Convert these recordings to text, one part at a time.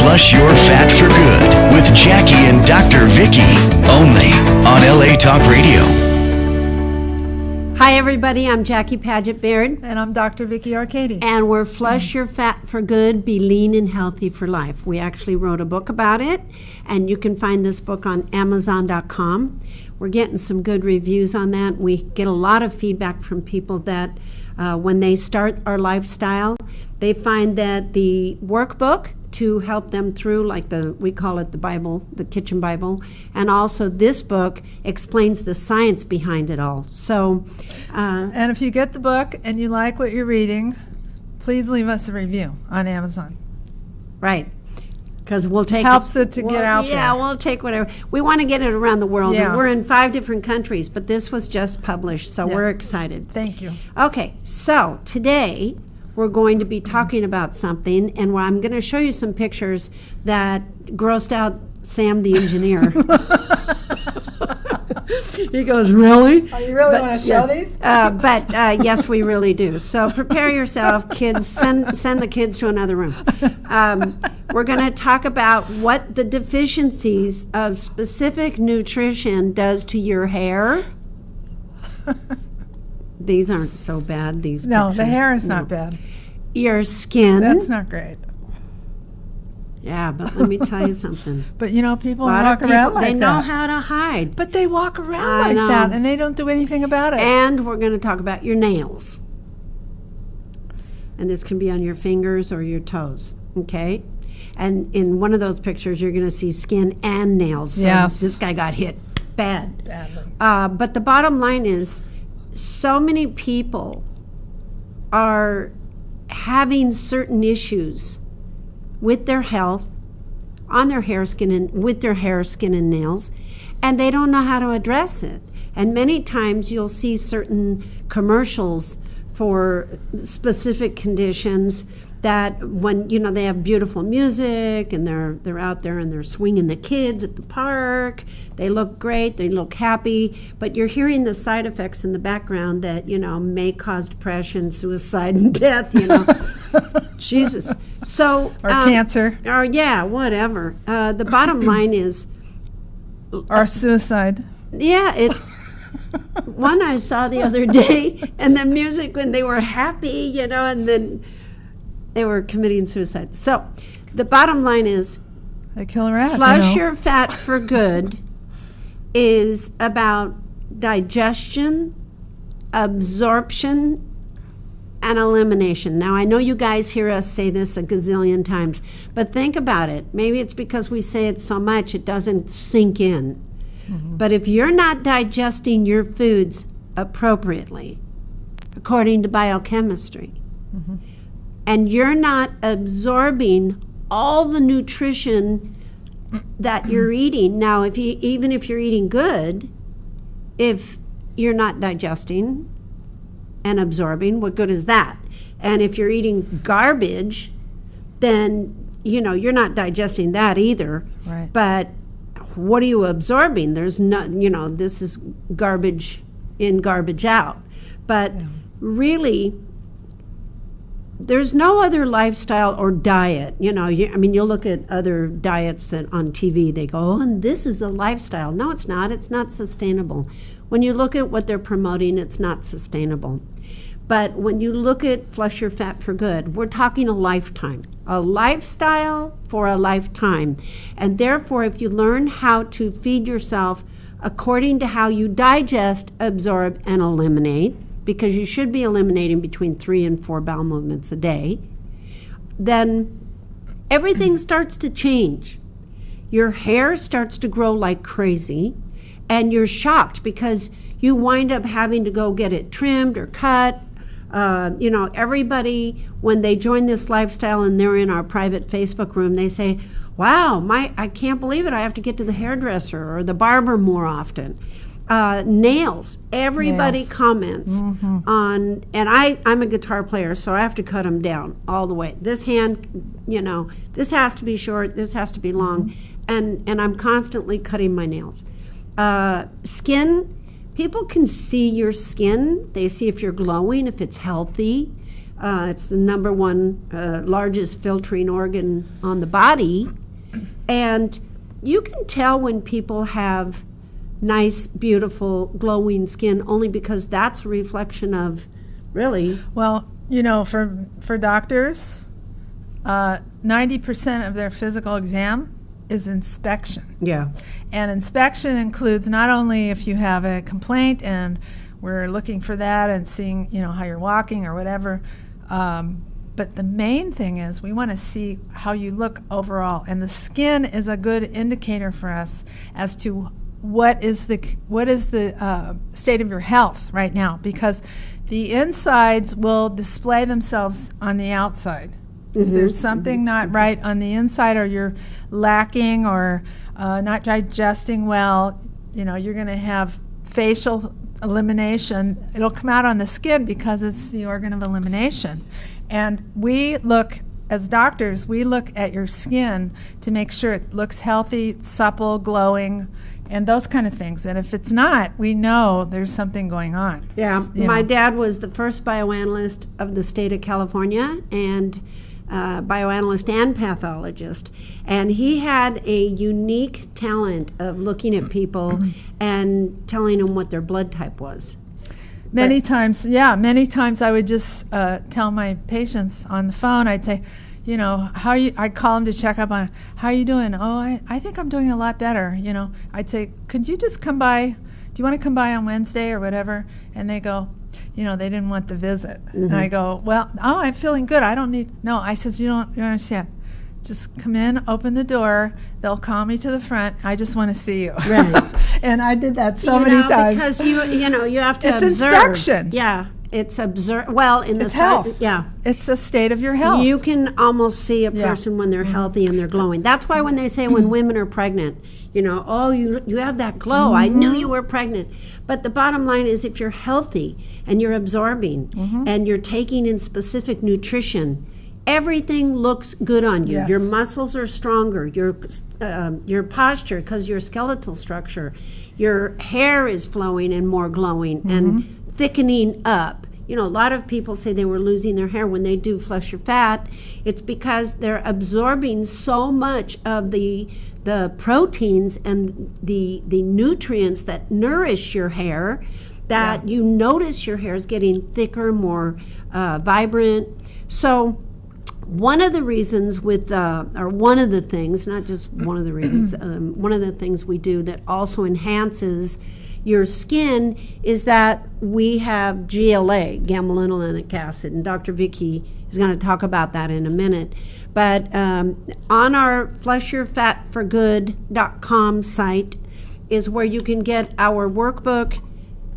Flush your fat for good with Jackie and Dr. Vicky, only on LA Talk Radio. Hi everybody, I'm Jackie Paget Baird. And I'm Dr. Vicky Arcady. And we're Flush Your Fat for Good, Be Lean and Healthy for Life. We actually wrote a book about it, and you can find this book on Amazon.com. We're getting some good reviews on that. We get a lot of feedback from people that when they start our lifestyle, they find that the workbook to help them through, like we call it the Bible, the kitchen Bible, and also this book explains the science behind it all. So, and if you get the book and you like what you're reading, please leave us a review on Amazon. Right. Because we'll take helps it to get out there. Yeah, we'll take whatever. We want to get it around the world. Yeah. And we're in 5 different countries, but this was just published, so we're excited. Thank you. Okay, so today we're going to be talking about something, and I'm going to show you some pictures that grossed out Sam the engineer. He goes, really? Oh, you really want to show these? But yes, we really do. So prepare yourself, kids. Send the kids to another room. We're going to talk about what the deficiencies of specific nutrition does to your hair. These aren't so bad, these pictures. The hair is not bad. Your skin. That's not great. Yeah, but let me tell you something. But you know, people walk around like that. They know how to hide. But they walk around like that, and they don't do anything about it. And we're going to talk about your nails. And this can be on your fingers or your toes, okay? And in one of those pictures, you're going to see skin and nails. So yes. This guy got hit badly. But the bottom line is, so many people are having certain issues with their health, on their hair, skin, and with their hair, skin, and nails, and they don't know how to address it. And many times you'll see certain commercials for specific conditions that when, they have beautiful music and they're out there and they're swinging the kids at the park, they look great, they look happy, but you're hearing the side effects in the background that, may cause depression, suicide, and death, Jesus. So or cancer. Or whatever. The bottom line is, or suicide. Yeah, it's one I saw the other day, and the music when they were happy, and then they were committing suicide. So the bottom line is, they kill a rat. Flush Your Fat for Good is about digestion, absorption, and elimination. Now, I know you guys hear us say this a gazillion times, but think about it. Maybe it's because we say it so much it doesn't sink in. Mm-hmm. But if you're not digesting your foods appropriately, according to biochemistry, mm-hmm. and you're not absorbing all the nutrition that you're eating, now even if you're eating good, if you're not digesting and absorbing, what good is that? And if you're eating garbage, then you're not digesting that either. Right. But what are you absorbing? There's no, this is garbage in, garbage out. But really, there's no other lifestyle or diet. You'll look at other diets that on TV, they go, oh, and this is a lifestyle. No, it's not. It's not sustainable. When you look at what they're promoting, it's not sustainable. But when you look at Flush Your Fat for Good, we're talking a lifetime, a lifestyle for a lifetime. And therefore, if you learn how to feed yourself according to how you digest, absorb, and eliminate, because you should be eliminating between 3 and 4 bowel movements a day, then everything starts to change. Your hair starts to grow like crazy, and you're shocked because you wind up having to go get it trimmed or cut. Everybody, when they join this lifestyle and they're in our private Facebook room, they say, wow, I can't believe it. I have to get to the hairdresser or the barber more often. Nails. Everybody comments on, and I'm a guitar player, so I have to cut them down all the way. This hand, this has to be short, this has to be long, and I'm constantly cutting my nails. Skin, people can see your skin. They see if you're glowing, if it's healthy. It's the number one largest filtering organ on the body. And you can tell when people have nice, beautiful, glowing skin only because that's a reflection of really. Well, for doctors, 90% of their physical exam is inspection. Yeah. And inspection includes not only if you have a complaint and we're looking for that and seeing, how you're walking or whatever, but the main thing is we want to see how you look overall. And the skin is a good indicator for us as to what is the state of your health right now, because the insides will display themselves on the outside. If there's something not right on the inside, or you're lacking or not digesting well, you're going to have facial elimination. It'll come out on the skin because it's the organ of elimination. And we look, as doctors, we look at your skin to make sure it looks healthy, supple, glowing, and those kind of things. And if it's not, we know there's something going on. Yeah, my dad was the first bioanalyst of the state of California, and bioanalyst and pathologist, and he had a unique talent of looking at people and telling them what their blood type was. Many times I would just tell my patients on the phone, I'd say, I'd call them to check up on, how are you doing? Oh, I think I'm doing a lot better. I'd say, could you just come by? Do you want to come by on Wednesday or whatever? And they go, they didn't want the visit. And I go, well, I'm feeling good. I don't need, no. I says, you don't understand. Just come in, open the door. They'll call me to the front. I just want to see you. Right. And I did that so many times. Because you have to it's observe. Inspection. Yeah. It's observe. Well, in it's the health. Yeah. It's the state of your health. You can almost see a person when they're healthy and they're glowing. That's why when they say when women are pregnant, oh, you have that glow. I knew you were pregnant. But the bottom line is, if you're healthy and you're absorbing and you're taking in specific nutrition, everything looks good on you. Yes. Your muscles are stronger. Your posture, because your skeletal structure, your hair is flowing and more glowing and thickening up. A lot of people say they were losing their hair when they do flush your fat. It's because they're absorbing so much of the proteins and the nutrients that nourish your hair that you notice your hair is getting thicker, more vibrant. So one of the reasons one of the things, not just one of the reasons, one of the things we do that also enhances your skin is that we have GLA, gamma-linolenic acid, and Dr. Vicky is going to talk about that in a minute. But on our fleshyourfatforgood.com site is where you can get our workbook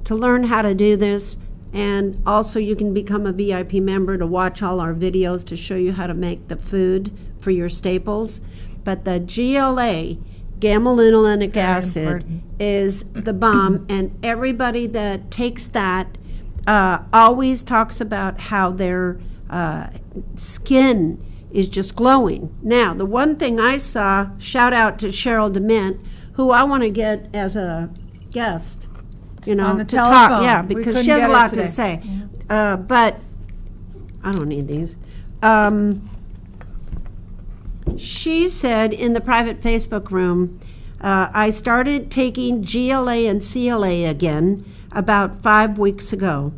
to learn how to do this, and also you can become a VIP member to watch all our videos to show you how to make the food for your staples. But the GLA, gamma-linolenic acid, is the bomb, and everybody that takes that always talks about how their skin is just glowing. Now, the one thing I saw, shout out to Cheryl DeMint, who I want to get as a guest, on the to telephone. talk, because she has a lot to say. But I don't need these. She said in the private Facebook room, I started taking GLA and CLA again about 5 weeks ago.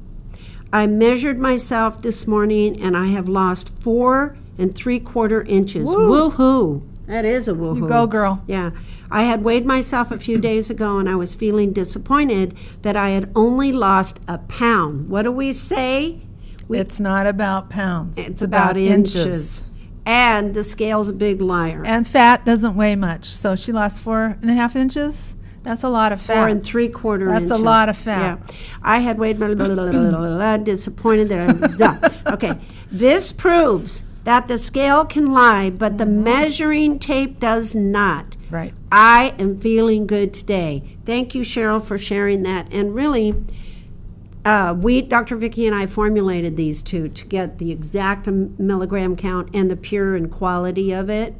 I measured myself this morning and I have lost 4 3/4 inches. Woo. Woohoo! That is a woohoo. You go, girl. Yeah. I had weighed myself a few days ago and I was feeling disappointed that I had only lost a pound. What do we say? It's not about pounds. It's about inches. And the scale's a big liar. And fat doesn't weigh much. So she lost 4.5 inches. That's a lot of fat. 4 3/4 inches. That's a lot of fat. Yeah. I had weighed disappointed that I'm done. Okay. This proves that the scale can lie, but the measuring tape does not. Right. I am feeling good today. Thank you, Cheryl, for sharing that. And really, Dr. Vicky and I formulated these two to get the exact milligram count and the pure and quality of it.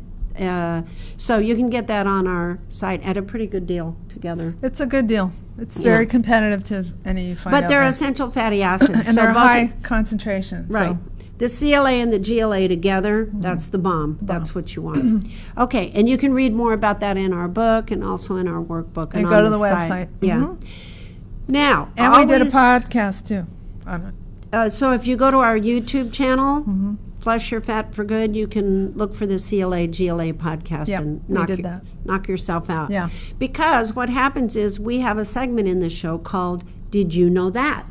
So you can get that on our site at a pretty good deal together. It's a good deal. It's very competitive to any you find But out they're there. essential fatty acids. And so they're both high concentration. Right. The CLA and the GLA together, that's the bomb. That's what you want. Okay, and you can read more about that in our book and also in our workbook. And on go to the site. website. Yeah. Now, And we did a podcast too on it. so if you go to our YouTube channel, Flush Your Fat for Good, you can look for the CLA GLA podcast Yep, and we did that. knock yourself out. Yeah. Because what happens is we have a segment in the show called Did You Know That?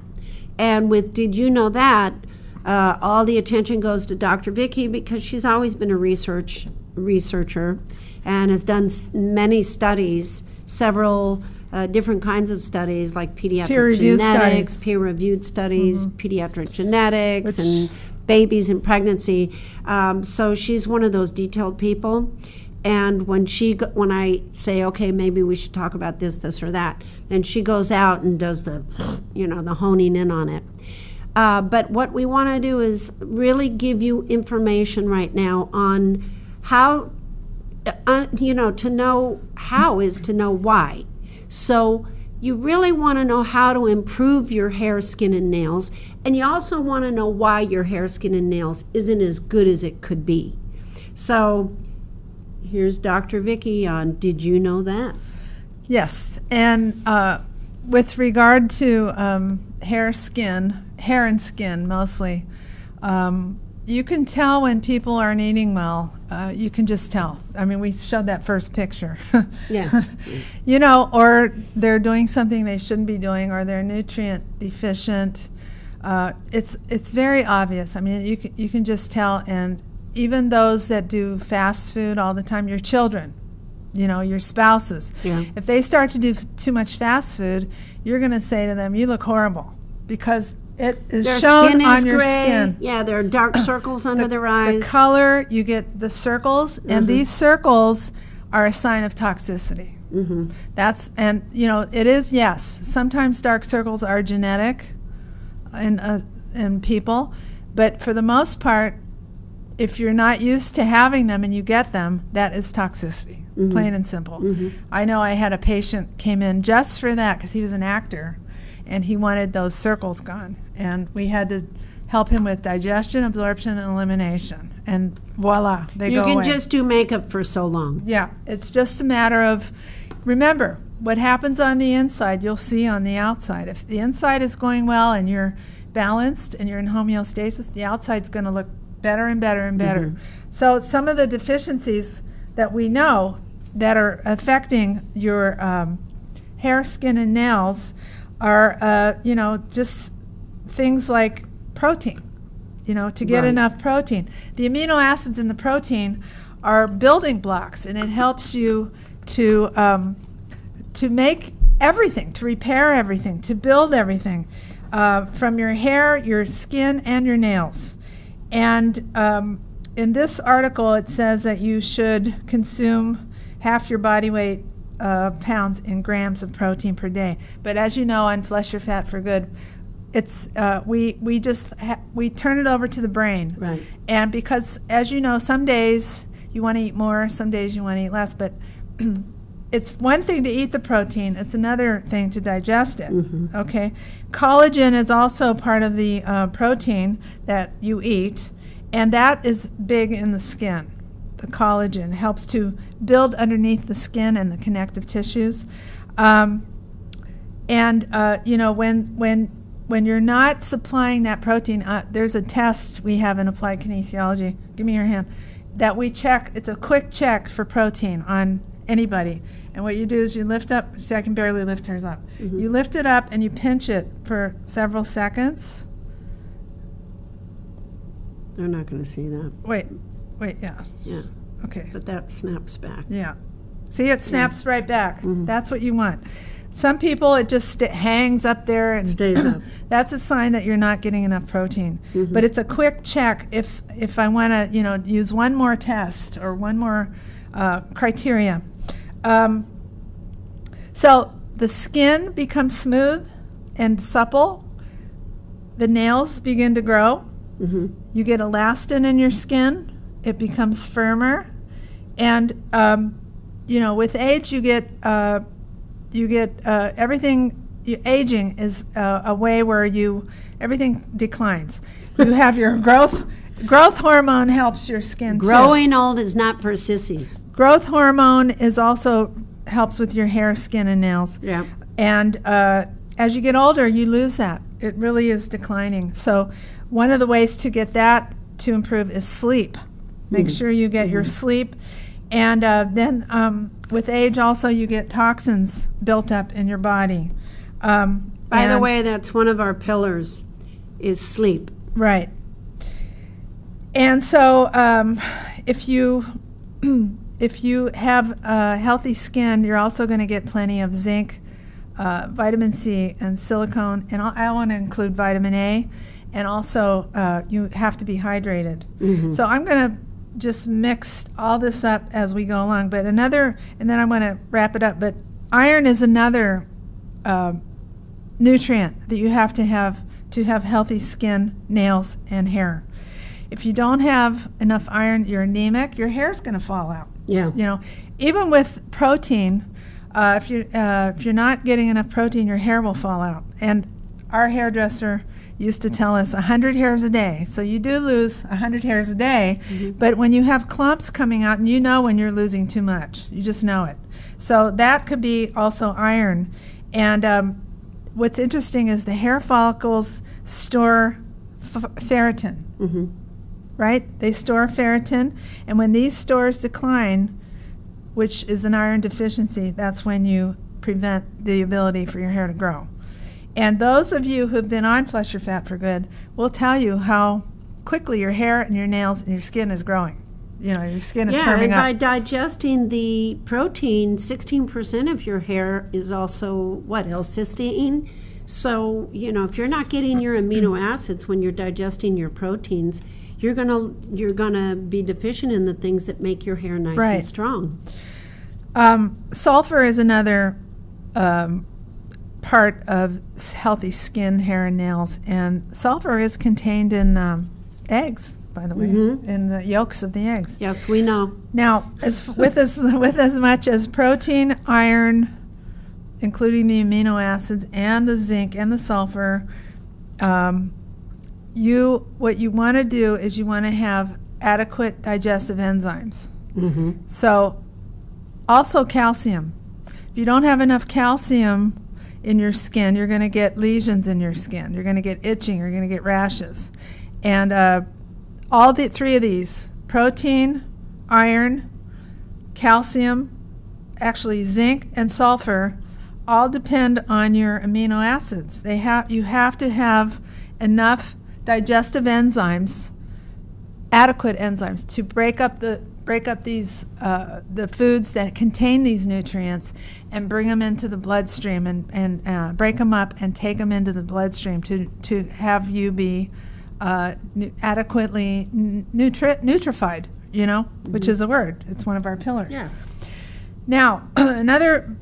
And with Did You Know That, all the attention goes to Dr. Vicki because she's always been a researcher and has done many studies, several different kinds of studies like pediatric Peer-reviewed genetics, studies. peer-reviewed studies, pediatric genetics, and babies in pregnancy. So she's one of those detailed people. And when I say, okay, maybe we should talk about this, or that, then she goes out and does the honing in on it. But what we want to do is really give you information right now on how, to know how is to know why. So you really want to know how to improve your hair, skin, and nails. And you also want to know why your hair, skin, and nails isn't as good as it could be. So here's Dr. Vicki on Did You Know That? Yes, and with regard to hair and skin mostly, you can tell when people aren't eating well. You can just tell. I mean, we showed that first picture. Yeah. Or they're doing something they shouldn't be doing, or they're nutrient deficient. It's very obvious. I mean, you can just tell. And even those that do fast food all the time, your children, your spouses, if they start to do too much fast food, you're going to say to them, "You look horrible," because it is Their shown skin on is your gray. skin. Yeah, there are dark circles under their eyes. The color, you get the circles, and these circles are a sign of toxicity. It is, yes, sometimes dark circles are genetic in people, but for the most part, if you're not used to having them and you get them, that is toxicity, plain and simple. I know I had a patient came in just for that because he was an actor and he wanted those circles gone. And we had to help him with digestion, absorption, and elimination. And voila, they go away. You can just do makeup for so long. Yeah, it's just a matter of, remember, what happens on the inside, you'll see on the outside. If the inside is going well and you're balanced and you're in homeostasis, the outside's going to look better and better and better. So some of the deficiencies that we know that are affecting your hair, skin, and nails are, just things like protein, to get enough protein. The amino acids in the protein are building blocks, and it helps you to make everything, to repair everything, to build everything, from your hair, your skin, and your nails. And in this article, it says that you should consume half your body weight pounds in grams of protein per day. But as you know, on Flush Your Fat for Good, it's we turn it over to the brain. Right. And because, as you know, some days you want to eat more, some days you want to eat less. But it's one thing to eat the protein; it's another thing to digest it. Okay. Collagen is also part of the protein that you eat, and that is big in the skin. The collagen helps to build underneath the skin and the connective tissues. When you're not supplying that protein, there's a test we have in applied kinesiology. Give me your hand. That we check. It's a quick check for protein on anybody. And what you do is you lift up. See, I can barely lift hers up. You lift it up and you pinch it for several seconds. They're not going to see that. Wait, yeah. Yeah. Okay. But that snaps back. Yeah. See, it snaps right back. That's what you want. Some people, it just hangs up there and Stays up. That's a sign that you're not getting enough protein. But it's a quick check if I want to, use one more test or one more criteria. So the skin becomes smooth and supple. The nails begin to grow. You get elastin in your skin. It becomes firmer. And, with age, you get everything aging is a way where everything declines. You have your growth hormone helps your skin too. Growing old is not for sissies. Growth hormone is also helps with your hair, skin, and nails. Yeah. And as you get older, you lose that. It really is declining. So one of the ways to get that to improve is sleep. Make sure you get your sleep. And then with age also you get toxins built up in your body. By the way, that's one of our pillars, is sleep. Right. And so if you have healthy skin, you're also going to get plenty of zinc, vitamin C, and silicone. And I want to include vitamin A. And also you have to be hydrated. So I'm going to just mix all this up as we go along. But and then I'm going to wrap it up. But iron is another nutrient that you have to have healthy skin, nails, and hair. If you don't have enough iron, you're anemic, your hair's going to fall out. Yeah. You know, even with protein, if you're not getting enough protein, your hair will fall out. And our hairdresser used to tell us 100 hairs a day. So you do lose 100 hairs a day, but when you have clumps coming out, and you know when you're losing too much, you just know it. So that could be also iron. And what's interesting is the hair follicles store ferritin. Right? They store ferritin, and when these stores decline, which is an iron deficiency, that's when you prevent the ability for your hair to grow. And those of you who've been on Flesh Your Fat for Good will tell you how quickly your hair and your nails and your skin is growing. You know, your skin is firming and up. by digesting the protein, 16% of your hair is also, L-cysteine? So, you know, if you're not getting your amino acids when you're digesting your proteins, you're gonna be deficient in the things that make your hair nice and strong. Sulfur is another part of healthy skin, hair, and nails. And sulfur is contained in eggs, by the way, in the yolks of the eggs. Yes, we know. Now, with as much as protein, iron, including the amino acids and the zinc and the sulfur, what you want to do is you want to have adequate digestive enzymes. So also calcium. If you don't have enough calcium in your skin, you're going to get lesions in your skin. You're going to get itching. You're going to get rashes. And all the three of these, protein, iron, calcium, actually zinc and sulfur, all depend on your amino acids. You have to have enough digestive enzymes, adequate enzymes, to break up these the foods that contain these nutrients and bring them into the bloodstream and break them up and take them into the bloodstream to have you be adequately nutrified, you know, which is a word. It's one of our pillars. Yeah. Now, another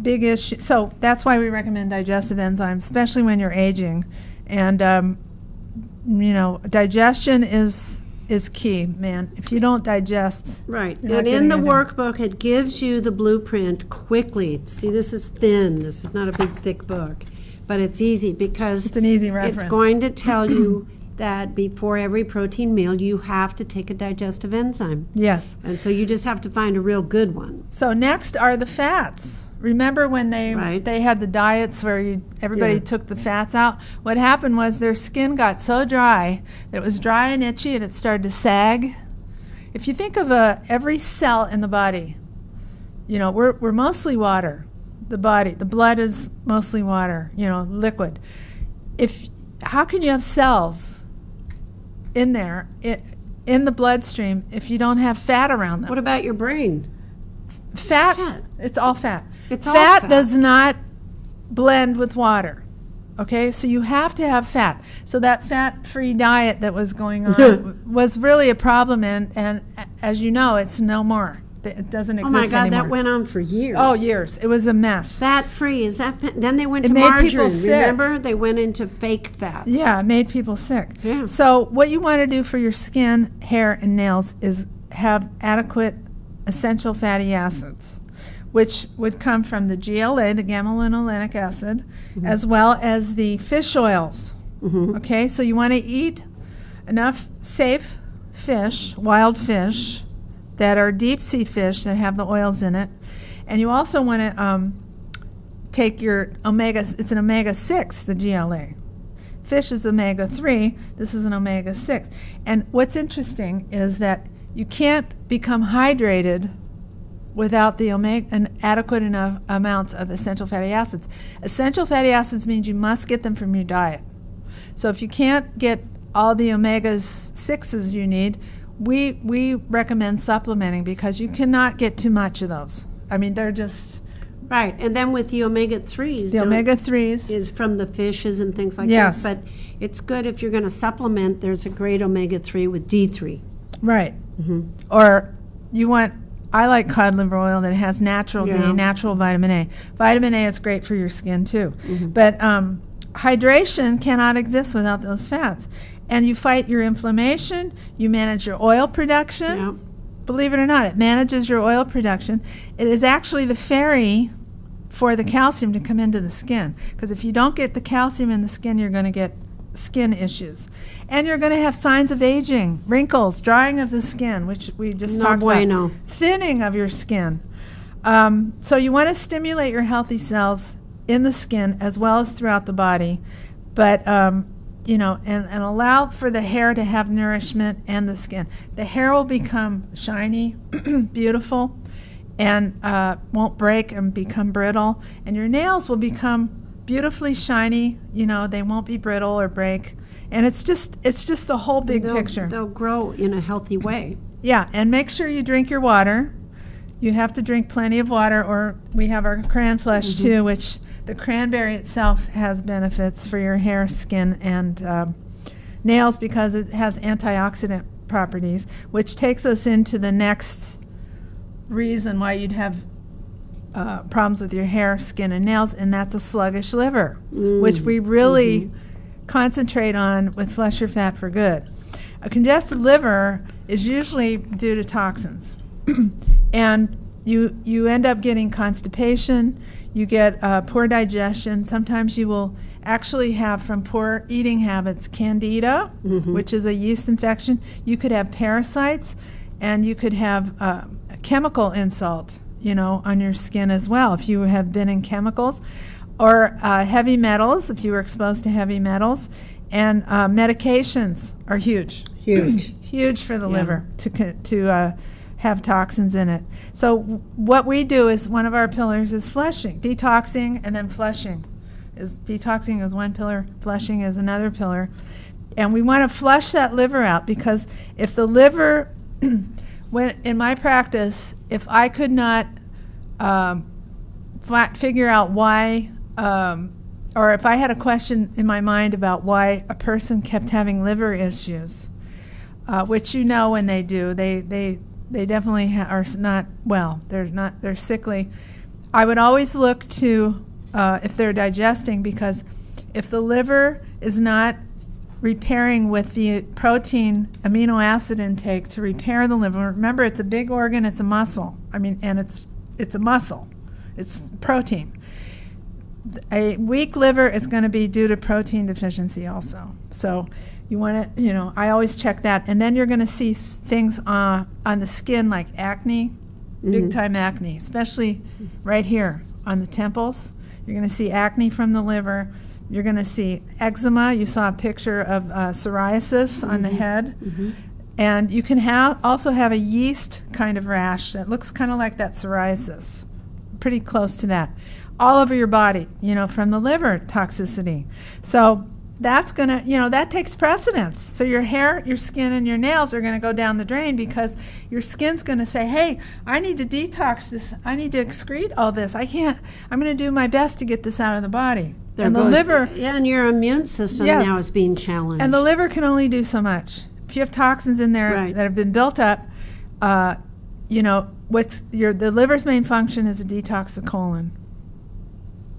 big issue, so that's why we recommend digestive enzymes, especially when you're aging. And, you know, digestion is key, man. If you don't digest. Right. you're not And in the getting anything. workbook, it gives you the blueprint quickly. See, this is thin. This is not a big, thick book. But it's easy because It's an easy reference. it's going to tell you that before every protein meal, you have to take a digestive enzyme. Yes. And so you just have to find a real good one. So next are the fats. Remember when they had the diets where everybody took the fats out? What happened was their skin got so dry that it was dry and itchy and it started to sag. If you think of every cell in the body, you know, we're mostly water. The blood is mostly water, you know, liquid. How can you have cells in there, in the bloodstream, if you don't have fat around them? What about your brain? Fat. It's all fat. It's all fat fat. does not blend with water. Okay, so you have to have fat. So that fat-free diet that was going on was really a problem, and as you know, it's no more. It doesn't exist Oh my God, anymore. that went on for years. Oh, years. It was a mess. Fat-free, is that then they went It to made people margarine, sick. remember? They went into fake fats. Yeah, it made people sick. Yeah. So what you want to do for your skin, hair, and nails is have adequate essential fatty acids, which would come from the GLA, the gamma-linolenic acid, as well as the fish oils. Okay, so you want to eat enough safe fish, wild fish, that are deep sea fish that have the oils in it. And you also want to take your omega, it's an omega-6, the GLA. Fish is omega-3, this is an omega-6. And what's interesting is that you can't become hydrated without the adequate enough amounts of essential fatty acids. Essential fatty acids means you must get them from your diet. So if you can't get all the omega-6s you need, we recommend supplementing because you cannot get too much of those. I mean, they're just... Right, and then with the omega-3s. The omega-3s. Is from the fishes and things like Yes. this. But it's good if you're going to supplement, there's a great omega-3 with D3. Right. Or you want... I like cod liver oil that has natural D, Yeah. natural vitamin A. Vitamin A is great for your skin too. But hydration cannot exist without those fats. And you fight your inflammation, you manage your oil production. Yeah. Believe it or not, it manages your oil production. It is actually the ferry for the calcium to come into the skin. Because if you don't get the calcium in the skin, you're going to get skin issues. And you're going to have signs of aging, wrinkles, drying of the skin, which we just No talked bueno. about. Thinning of your skin. So you want to stimulate your healthy cells in the skin as well as throughout the body. But, you know, and allow for the hair to have nourishment and the skin. The hair will become shiny, beautiful, and won't break and become brittle. And your nails will become beautifully shiny. You know, they won't be brittle or break. And it's just the whole big picture. They'll grow in a healthy way. Yeah, and make sure you drink your water. You have to drink plenty of water, or we have our cranflesh too, which the cranberry itself has benefits for your hair, skin, and nails because it has antioxidant properties, which takes us into the next reason why you'd have problems with your hair, skin, and nails, and that's a sluggish liver, which we really concentrate on with Flesh Your Fat for Good. A congested liver is usually due to toxins. And you end up getting constipation, you get poor digestion. Sometimes you will actually have, from poor eating habits, candida, which is a yeast infection. You could have parasites, and you could have a chemical insult, you know, on your skin as well if you have been in chemicals, or heavy metals if you were exposed to heavy metals. And medications are huge. Huge for the liver to have toxins in it. So what we do is, one of our pillars is flushing, detoxing, and then flushing. Detoxing is one pillar, flushing is another pillar. And we want to flush that liver out, because if the liver, when in my practice, if I could not figure out why, or if I had a question in my mind about why a person kept having liver issues, which you know when they do, they definitely are not well. They're sickly. I would always look to if they're digesting, because if the liver is not repairing with the protein amino acid intake to repair the liver, remember it's a big organ, it's a muscle. I mean, and it's a muscle. It's protein. A weak liver is going to be due to protein deficiency also. So you want to, you know, I always check that. And then you're going to see things on the skin like acne, big time acne, especially right here on the temples. You're going to see acne from the liver. You're going to see eczema. You saw a picture of psoriasis on the head. And you can also have a yeast kind of rash that looks kind of like that psoriasis, pretty close to that, all over your body, you know, from the liver toxicity. So that's going to, you know, that takes precedence. So your hair, your skin, and your nails are going to go down the drain, because your skin's going to say, hey, I need to detox this. I need to excrete all this. I'm going to do my best to get this out of the body. And the liver. Yeah, and your immune system now is being challenged. And the liver can only do so much. If you have toxins in there that have been built up, you know, the liver's main function is to detox the colon.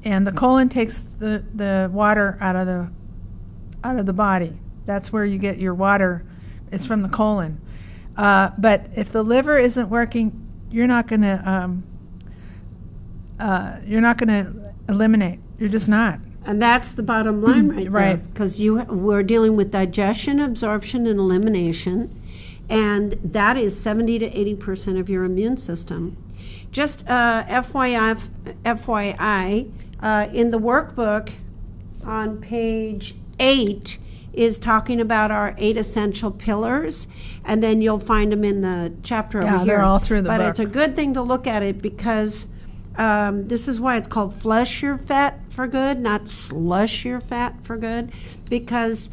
And the colon takes the water out of the body. That's where you get your water, is from the colon. But if the liver isn't working, you're not going to you're not going to eliminate. You're just not. And that's the bottom line right there. Right. Because we're dealing with digestion, absorption, and elimination. And that is 70 to 80% of your immune system. Just FYI, in the workbook on page 8 is talking about our 8 essential pillars, and then you'll find them in the chapter over here. Yeah, they're all through the book. But it's a good thing to look at it because this is why it's called flush your fat for good, not slush your fat for good, because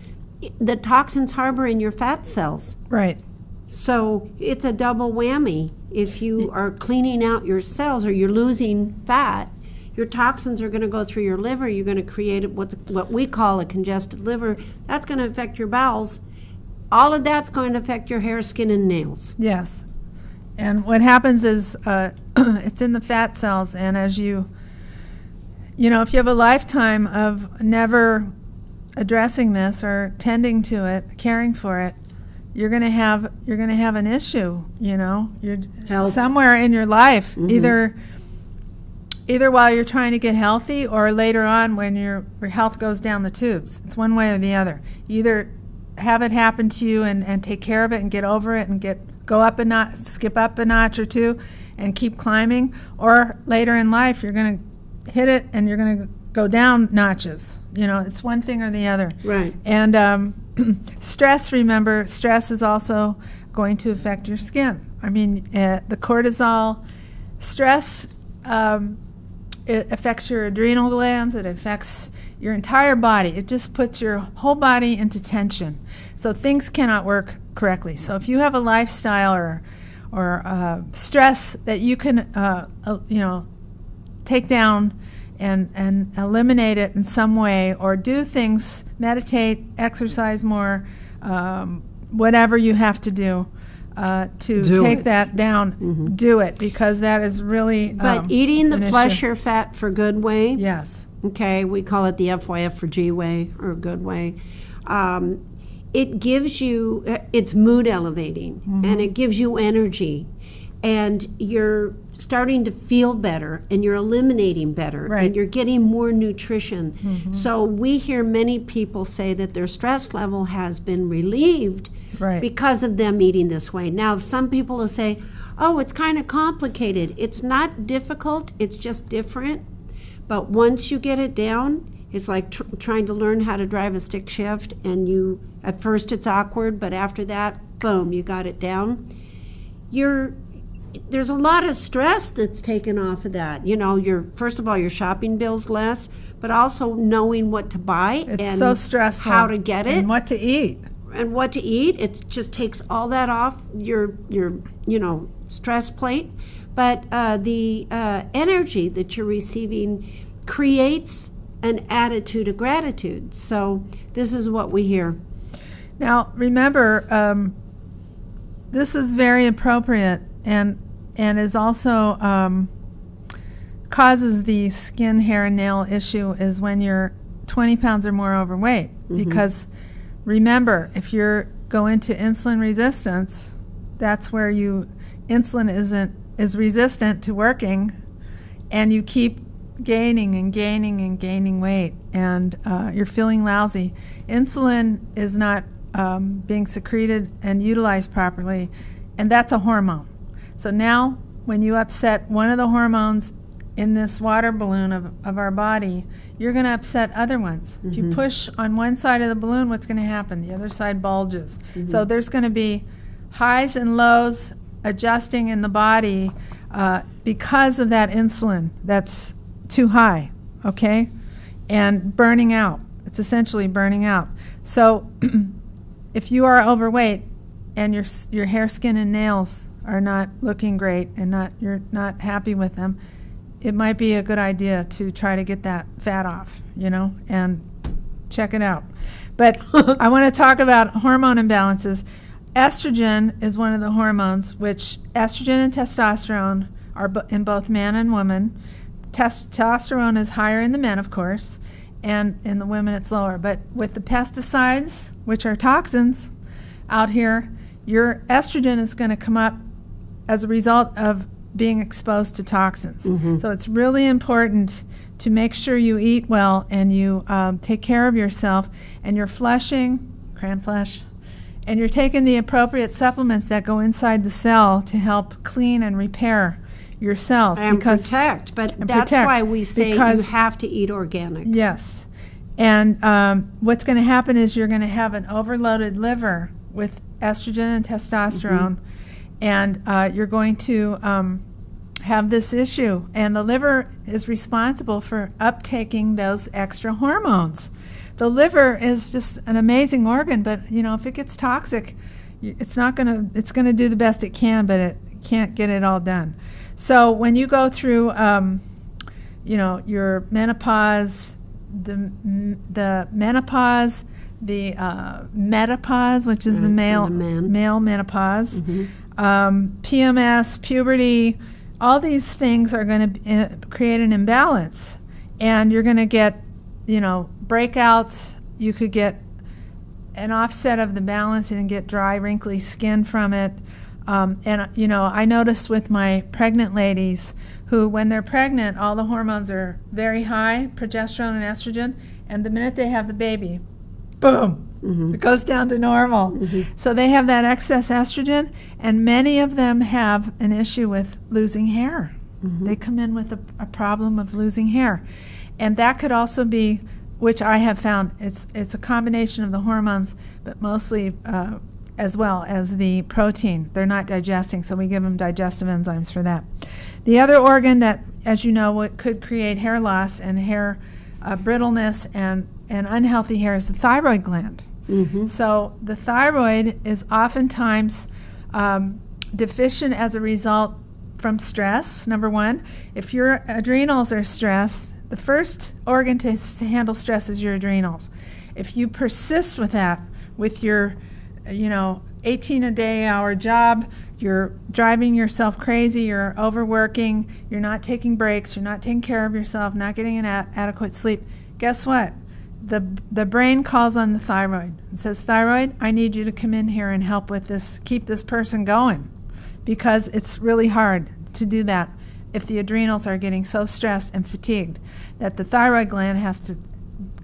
the toxins harbor in your fat cells. Right. So it's a double whammy. If you are cleaning out your cells or you're losing fat, your toxins are going to go through your liver. You're going to create what we call a congested liver. That's going to affect your bowels. All of that's going to affect your hair, skin, and nails. Yes. And what happens is it's in the fat cells, and as you know, if you have a lifetime of never addressing this or tending to it, caring for it, you're going to have an issue, you know. You're somewhere in your life, either while you're trying to get healthy or later on when your health goes down the tubes. It's one way or the other. You either have it happen to you and take care of it and get over it and go up a notch, skip up a notch or two and keep climbing, or later in life you're going to hit it and you're going to go down notches. You know, it's one thing or the other. Right. And stress, remember, stress is also going to affect your skin. I mean, the cortisol, stress, it affects your adrenal glands, it affects your entire body. It just puts your whole body into tension. So things cannot work correctly. So if you have a lifestyle or stress that you can, take down and eliminate it in some way, or do things, meditate, exercise more, whatever you have to do to take that down, do it, because that is really But eating the an flush issue. your fat for good way, Yes. okay, we call it the FYF for G way or good way. It gives you, it's mood elevating, and it gives you energy, and you're starting to feel better, and you're eliminating better, Right. and you're getting more nutrition. So we hear many people say that their stress level has been relieved Right. because of them eating this way. Now, some people will say, oh, it's kind of complicated. It's not difficult, it's just different. But once you get it down, it's like trying to learn how to drive a stick shift, and at first it's awkward, but after that, boom, you got it down. There's a lot of stress that's taken off of that. You know, first of all, your shopping bill's less, but also knowing what to buy It's so stressful. how to get it And what to eat. and what to eat. It just takes all that off your stress plate. But the energy that you're receiving creates an attitude of gratitude. So this is what we hear. Now, remember, this is very appropriate and is also causes the skin, hair, and nail issue is when you're 20 pounds or more overweight. Because remember, if you're go into insulin resistance, that's where insulin is resistant to working, and you keep gaining and gaining and gaining weight, and you're feeling lousy. Insulin is not being secreted and utilized properly, and that's a hormone. So now when you upset one of the hormones in this water balloon of our body, you're going to upset other ones. If you push on one side of the balloon, what's going to happen? The other side bulges. So there's going to be highs and lows adjusting in the body because of that insulin that's too high, okay? And burning out. It's essentially burning out. So if you are overweight and your hair, skin, and nails are not looking great and you're not happy with them, it might be a good idea to try to get that fat off, and check it out. But I want to talk about hormone imbalances. Estrogen is one of the hormones, which estrogen and testosterone are in both man and woman. Testosterone is higher in the men, of course, and in the women it's lower. But with the pesticides, which are toxins out here, your estrogen is going to come up as a result of being exposed to toxins. So it's really important to make sure you eat well and you take care of yourself, and you're flushing, cran flush, and you're taking the appropriate supplements that go inside the cell to help clean and repair your cells. And protect, but that's why we say you have to eat organic. Yes. And what's going to happen is you're going to have an overloaded liver with estrogen and testosterone, and you're going to have this issue. And the liver is responsible for uptaking those extra hormones. The liver is just an amazing organ, but if it gets toxic, it's going to do the best it can, but it can't get it all done. So when you go through your menopause, the menopause, the menopause, which is the male menopause, PMS, puberty, all these things are going to create an imbalance, and you're going to get breakouts. You could get an offset of the balance and get dry, wrinkly skin from it. I noticed with my pregnant ladies who, when they're pregnant, all the hormones are very high, progesterone and estrogen, and the minute they have the baby, boom, it goes down to normal. So they have that excess estrogen, and many of them have an issue with losing hair. They come in with a problem of losing hair. And that could also be, which I have found, it's a combination of the hormones, but mostly as well as the protein. They're not digesting, so we give them digestive enzymes for that. The other organ that, as you know, could create hair loss and hair brittleness and unhealthy hair is the thyroid gland. So the thyroid is oftentimes deficient as a result from stress, number one. If your adrenals are stressed, the first organ to handle stress is your adrenals. If you persist with that, with your 18-a-day-hour job, you're driving yourself crazy, you're overworking, you're not taking breaks, you're not taking care of yourself, not getting an adequate sleep, guess what? The brain calls on the thyroid and says, thyroid, I need you to come in here and help with this, keep this person going, because it's really hard to do that if the adrenals are getting so stressed and fatigued that the thyroid gland has to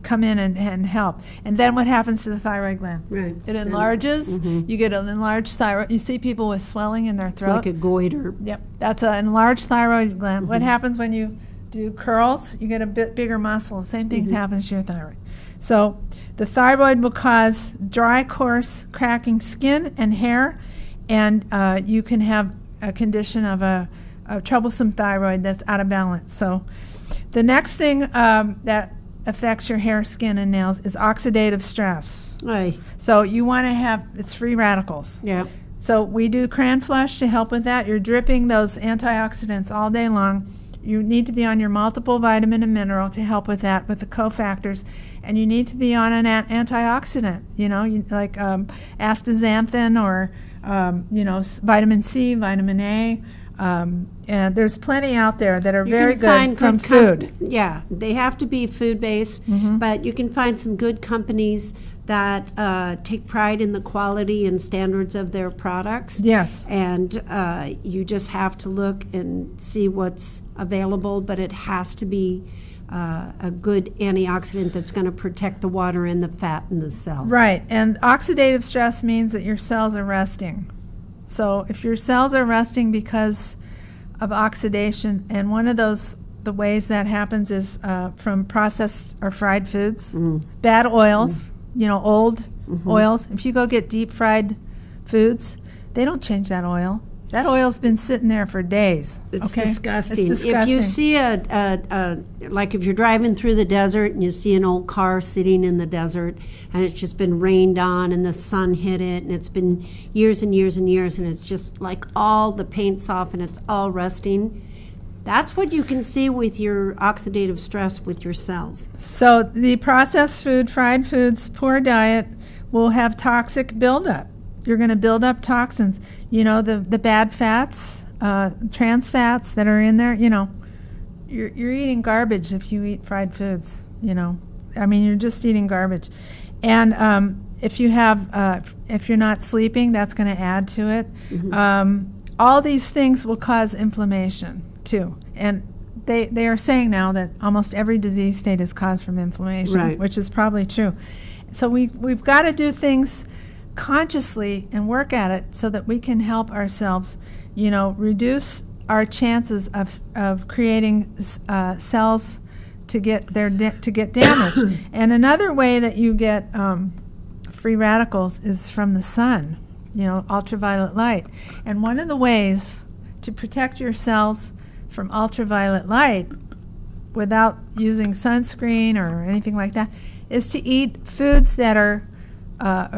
come in and help. And then what happens to the thyroid gland? Right. It enlarges. You get an enlarged thyroid. You see people with swelling in their throat. It's like a goiter. Yep. That's an enlarged thyroid gland. What happens when you do curls? You get a bit bigger muscle. The same thing happens to your thyroid. So the thyroid will cause dry, coarse, cracking skin and hair, and you can have a condition of a troublesome thyroid that's out of balance. So the next thing that affects your hair, skin, and nails is oxidative stress. Aye. So you want to have, it's free radicals. Yeah. So we do cran flush to help with that. You're dripping those antioxidants all day long. You need to be on your multiple vitamin and mineral to help with that, with the cofactors. And you need to be on an antioxidant, like astaxanthin or, vitamin C, vitamin A. And there's plenty out there that are very good from food. Yeah, they have to be food-based, but you can find some good companies that take pride in the quality and standards of their products. Yes. And you just have to look and see what's available, but it has to be a good antioxidant that's going to protect the water and the fat in the cell. Right, and oxidative stress means that your cells are resting. So if your cells are resting because of oxidation, and one of the ways that happens is from processed or fried foods, bad oils, old oils. If you go get deep fried foods, they don't change that oil. That oil's been sitting there for days. It's okay? disgusting. It's disgusting. If you see like if you're driving through the desert and you see an old car sitting in the desert and it's just been rained on and the sun hit it and it's been years and years and years and it's just like all the paint's off and it's all rusting, that's what you can see with your oxidative stress with your cells. So the processed food, fried foods, poor diet will have toxic buildup. You're going to build up toxins. The bad fats, trans fats that are in there, you're eating garbage if you eat fried foods, you're just eating garbage. And if you're not sleeping, that's going to add to it. all these things will cause inflammation too. And they are saying now that almost every disease state is caused from inflammation, Right. which is probably true. So we've got to do things consciously and work at it so that we can help ourselves, reduce our chances of creating cells to get damaged. And another way that you get free radicals is from the sun, ultraviolet light. And one of the ways to protect your cells from ultraviolet light without using sunscreen or anything like that is to eat foods that are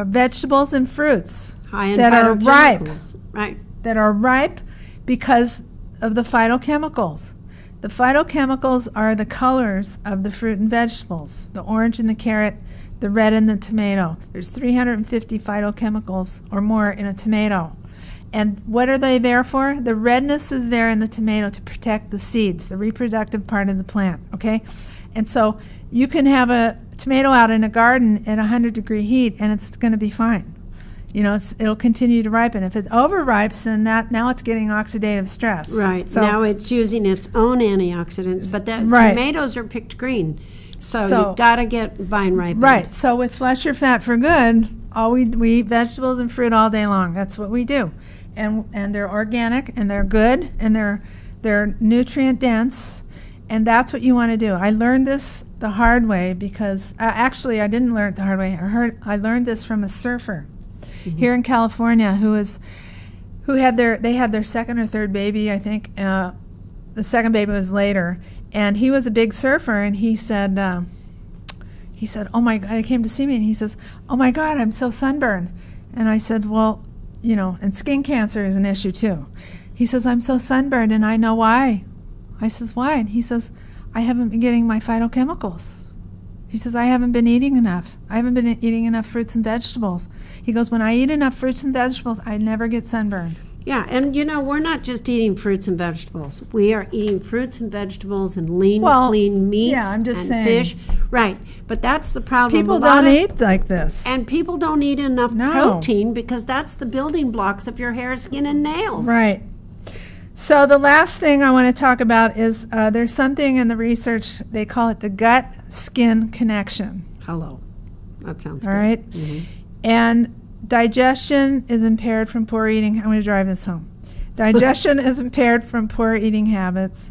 vegetables and fruits High in that are ripe, phytochemicals. Right. that are ripe because of the phytochemicals. The phytochemicals are the colors of the fruit and vegetables, the orange in the carrot, the red in the tomato. There's 350 phytochemicals or more in a tomato. And what are they there for? The redness is there in the tomato to protect the seeds, the reproductive part of the plant, okay? And so you can have a tomato out in a garden at 100-degree heat and it's going to be fine. It'll continue to ripen. If it overripes, then now it's getting oxidative stress. Right. So now it's using its own antioxidants, but Right. tomatoes are picked green. So So- you've got to get vine ripened. Right. So with Flesh Your Fat for Good, we eat vegetables and fruit all day long. That's what we do. And they're organic and they're good and they're nutrient dense, and that's what you want to do. I learned this the hard way because actually I didn't learn it the hard way. I learned this from a surfer here in California who had their second or third baby, I think. The second baby was later, and he was a big surfer, and he said, "Oh my God!" He came to see me, and he says, "Oh my God, I'm so sunburned." And I said, "Well, and skin cancer is an issue too." He says, "I'm so sunburned, and I know why." I says, "Why?" And he says, "I haven't been getting my phytochemicals." He says, "I haven't been eating enough. I haven't been eating enough fruits and vegetables." He goes, "When I eat enough fruits and vegetables, I never get sunburned." Yeah, and we're not just eating fruits and vegetables. We are eating fruits and vegetables and lean, clean meats yeah, I'm just and saying. fish. Right, but that's the problem. People A lot don't of- eat like this. And people don't eat enough No. protein because that's the building blocks of your hair, skin, and nails. Right. So the last thing I want to talk about is there's something in the research, they call it the gut-skin connection. Hello. That sounds All good. right? Mhm. And digestion is impaired from poor eating. I'm going to drive this home. Digestion is impaired from poor eating habits,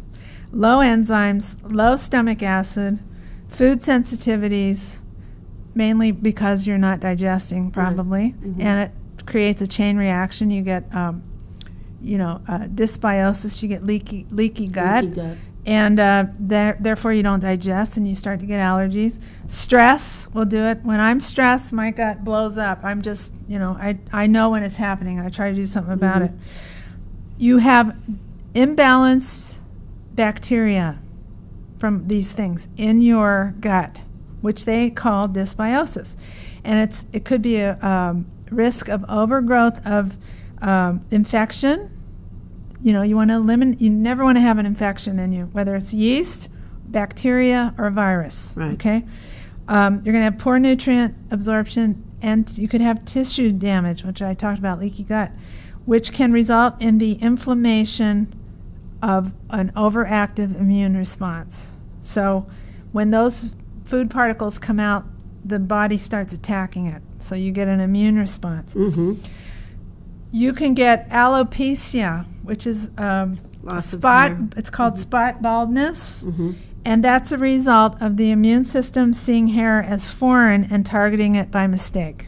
low enzymes, low stomach acid, food sensitivities, mainly because you're not digesting probably, and it creates a chain reaction. You get, dysbiosis. You get leaky gut. Leaky gut. And therefore you don't digest and you start to get allergies. Stress will do it. When I'm stressed, my gut blows up. I'm just, I know when it's happening. I try to do something about it. You have imbalanced bacteria from these things in your gut, which they call dysbiosis. And it could be a risk of overgrowth of infection. You want to eliminate. You never want to have an infection in you, whether it's yeast, bacteria, or virus. Right. Okay. You're going to have poor nutrient absorption, and you could have tissue damage, which I talked about, leaky gut, which can result in the inflammation of an overactive immune response. So, when those food particles come out, the body starts attacking it. So you get an immune response. Mm-hmm. You can get alopecia, which is Loss of spot. hair. It's called spot baldness, Mm-hmm. and that's a result of the immune system seeing hair as foreign and targeting it by mistake.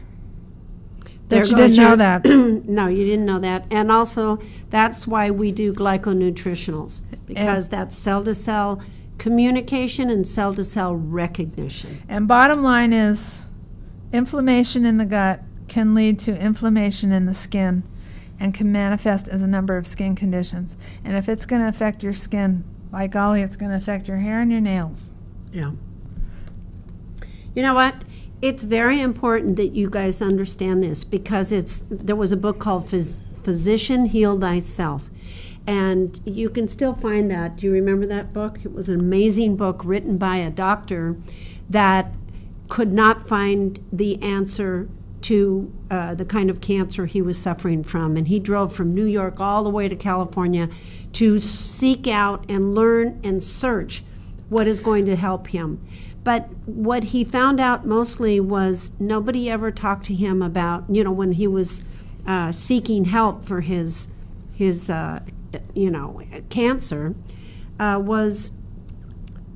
But you didn't know that. No, you didn't know that. And also, that's why we do glyconutritionals, because that's cell-to-cell communication and cell-to-cell recognition. And bottom line is, inflammation in the gut can lead to inflammation in the skin and can manifest as a number of skin conditions. And if it's going to affect your skin, by golly, it's going to affect your hair and your nails. Yeah. You know what? It's very important that you guys understand this, because there was a book called Physician Heal Thyself. And you can still find that. Do you remember that book? It was an amazing book written by a doctor that could not find the answer to the kind of cancer he was suffering from. And he drove from New York all the way to California to seek out and learn and search what is going to help him. But what he found out mostly was nobody ever talked to him about, when he was seeking help for his cancer, was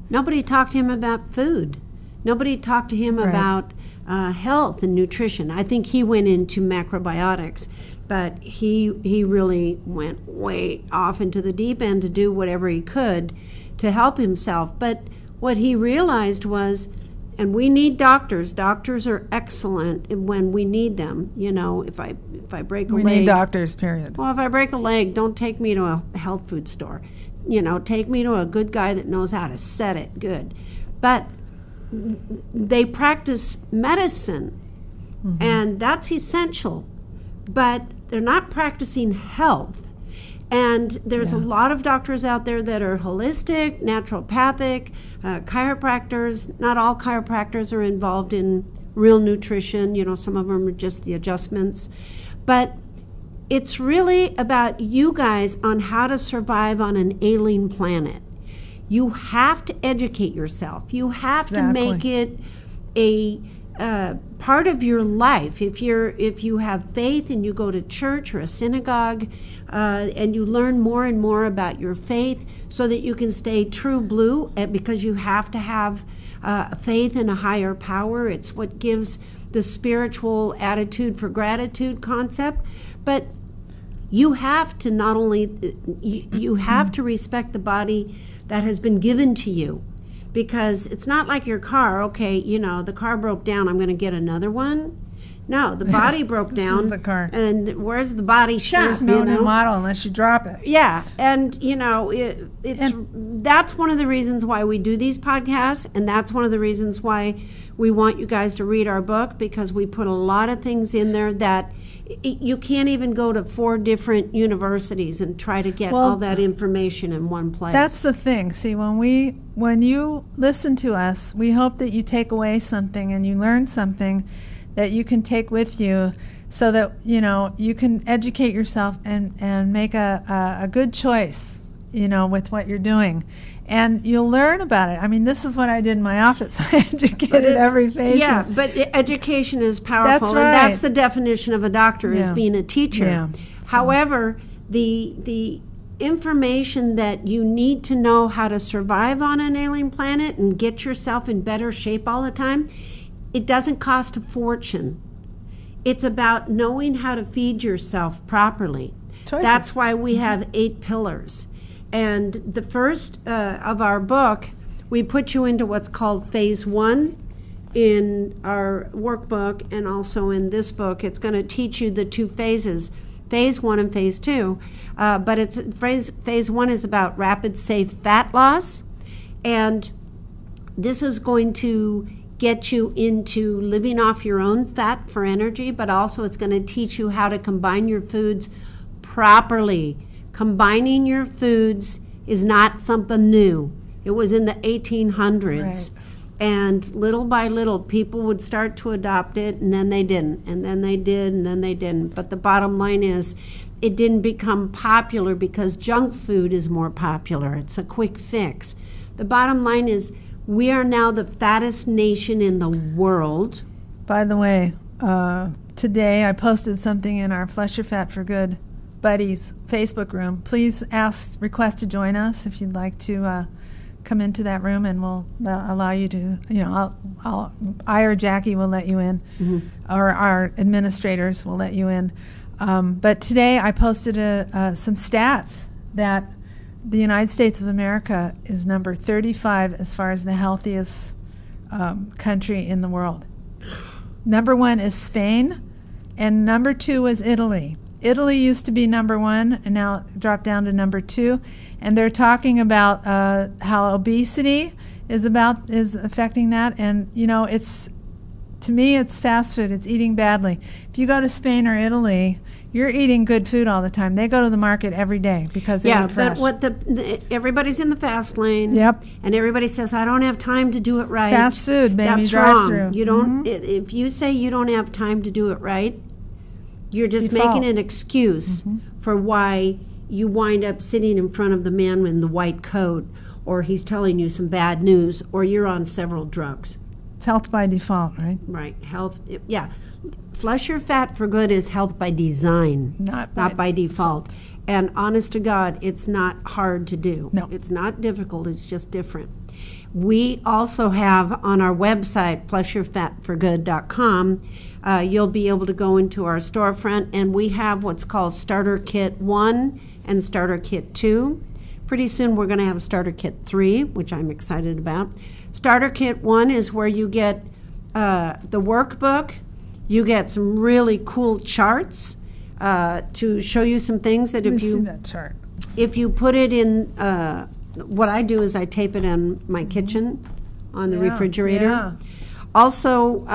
nobody talked to him about food. Nobody talked to him about health and nutrition. I think he went into macrobiotics, but he really went way off into the deep end to do whatever he could to help himself. But what he realized was, and we need doctors. Doctors are excellent when we need them. If I break a leg. We need doctors, period. Well, if I break a leg, don't take me to a health food store. Take me to a good guy that knows how to set it good. But they practice medicine, and that's essential. But they're not practicing health. And there's a lot of doctors out there that are holistic, naturopathic, chiropractors. Not all chiropractors are involved in real nutrition. Some of them are just the adjustments. But it's really about you guys on how to survive on an ailing planet. You have to educate yourself. You have to make it a part of your life. If you have faith and you go to church or a synagogue, and you learn more and more about your faith, so that you can stay true blue, because you have to have faith in a higher power. It's what gives the spiritual attitude for gratitude concept. But you have to not only you have to respect the body that has been given to you. Because it's not like your car, the car broke down, I'm going to get another one. No, the body broke down. This is the car. And where's the body shop? There's no new model unless you drop it. Yeah, and, that's one of the reasons why we do these podcasts, and that's one of the reasons why we want you guys to read our book, because we put a lot of things in there that you can't even go to 4 different universities and try to get all that information in one place. That's the thing. See, when you listen to us, we hope that you take away something and you learn something that you can take with you, so that you can educate yourself and make a good choice, with what you're doing. And you'll learn about it. I mean, this is what I did in my office. I educated every patient. Yeah, but education is powerful. That's right. And that's the definition of a doctor, is being a teacher. Yeah. However, the information that you need to know how to survive on an alien planet and get yourself in better shape all the time, it doesn't cost a fortune. It's about knowing how to feed yourself properly. Choices. That's why we have 8 pillars. And the first of our book, we put you into what's called phase 1 in our workbook, and also in this book. It's going to teach you the 2 phases, phase 1 and phase 2. But it's phase 1 is about rapid, safe fat loss. And this is going to get you into living off your own fat for energy, but also it's going to teach you how to combine your foods properly. Combining your foods is not something new. It was in the 1800s. Right. And little by little, people would start to adopt it, and then they didn't, and then they did, and then they didn't. But the bottom line is, it didn't become popular because junk food is more popular. It's a quick fix. The bottom line is, we are now the fattest nation in the world. By the way, today I posted something in our Flesh or Fat for Good buddies Facebook room. Please request to join us if you'd like to come into that room, and we'll allow you to, I or Jackie will let you in, or our administrators will let you in. But today I posted some stats that the United States of America is number 35 as far as the healthiest country in the world. Number 1 is Spain, and number 2 is Italy. Italy used to be number 1 and now dropped down to number 2. And they're talking about how obesity is affecting that. And, to me, it's fast food. It's eating badly. If you go to Spain or Italy, you're eating good food all the time. They go to the market every day because they eat fresh. But what everybody's in the fast lane. Yep. And everybody says, I don't have time to do it right. Fast food, baby, That's drive-through. wrong. You don't. If you say you don't have time to do it right, you're just Default. making an excuse for why you wind up sitting in front of the man in the white coat, or he's telling you some bad news, or you're on several drugs. It's health by default, right? Right. Health. Yeah. Flush your fat for good is health by design, Not by default. And honest to God, it's not hard to do. No. It's not difficult. It's just different. We also have on our website, flushyourfatforgood.com, you'll be able to go into our storefront, and we have what's called Starter Kit 1 and Starter Kit 2. Pretty soon we're going to have Starter Kit 3, which I'm excited about. Starter Kit 1 is where you get the workbook. You get some really cool charts to show you some things that Let me see that chart. if you put it in, what I do is I tape it in my kitchen on the Yeah, refrigerator. yeah. Also,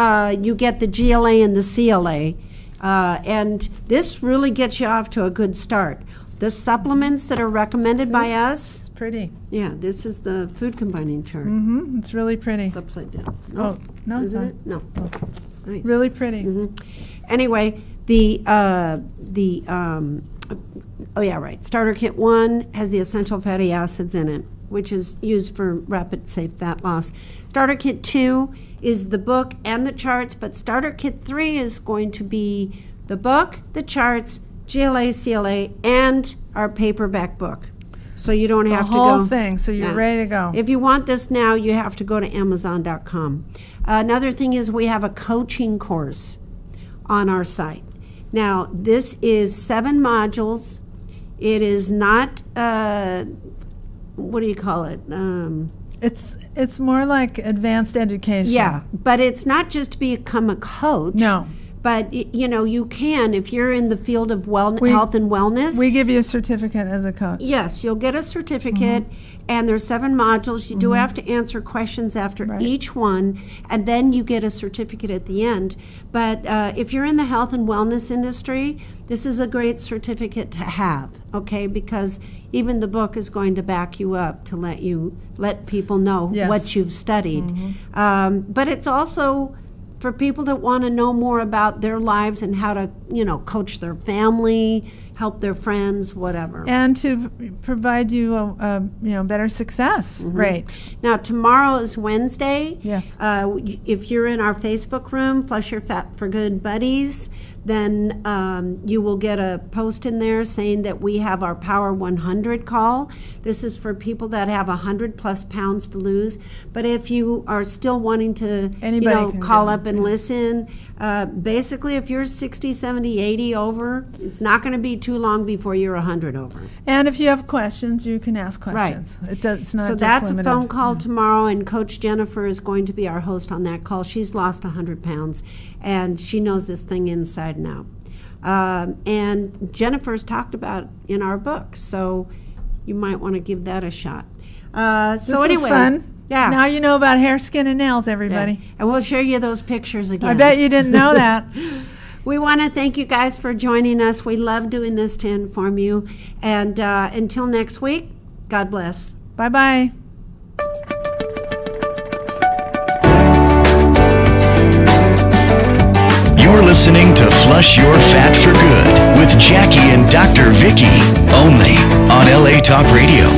you get the GLA and the CLA, and this really gets you off to a good start. The supplements that are recommended by us, It's pretty. yeah, this is the food combining chart. It's really pretty. It's upside down. Oh, no, it's Isn't not. it? No. Nice. Really pretty. Anyway, Starter Kit 1 has the essential fatty acids in it, which is used for rapid, safe fat loss. Starter Kit 2 is the book and the charts, but Starter Kit 3 is going to be the book, the charts, GLA, CLA, and our paperback book. So you don't have The to whole go. thing, so you're Yeah. ready to go. If you want this now, you have to go to Amazon.com. Another thing is we have a coaching course on our site. Now, this is 7 modules. It is not, what do you call it? It's more like advanced education. Yeah, but it's not just to become a coach. No. But, you can, if you're in the field of health and wellness. We give you a certificate as a coach. Yes, you'll get a certificate, and there's 7 modules. You do have to answer questions after each one, and then you get a certificate at the end. But if you're in the health and wellness industry, this is a great certificate to have, okay? Because even the book is going to back you up to let people know Yes. what you've studied. But it's also for people that want to know more about their lives and how to, coach their family, help their friends, whatever. And to provide you a better success rate. Now, tomorrow is Wednesday. Yes. If you're in our Facebook room, Flush Your Fat for Good Buddies, then you will get a post in there saying that we have our Power 100 call. This is for people that have 100 plus pounds to lose. But if you are still wanting to, Anybody can call do it, up and listen, basically if you're 60, 70, 80 over, it's not going to be too long before you're 100 over. And if you have questions, you can ask questions. It's not So just that's limited. a phone call tomorrow, and Coach Jennifer is going to be our host on that call. She's lost 100 pounds, and she knows this thing inside and out. And Jennifer's talked about in our book, so you might want to give that a shot. This So anyway, is fun. yeah. Now you know about hair, skin, and nails, everybody. And we'll show you those pictures again. I bet you didn't know that. We want to thank you guys for joining us. We love doing this to inform you. And until next week, God bless. Bye-bye. You're listening to Flush Your Fat for Good with Jackie and Dr. Vicky, only on LA Talk Radio.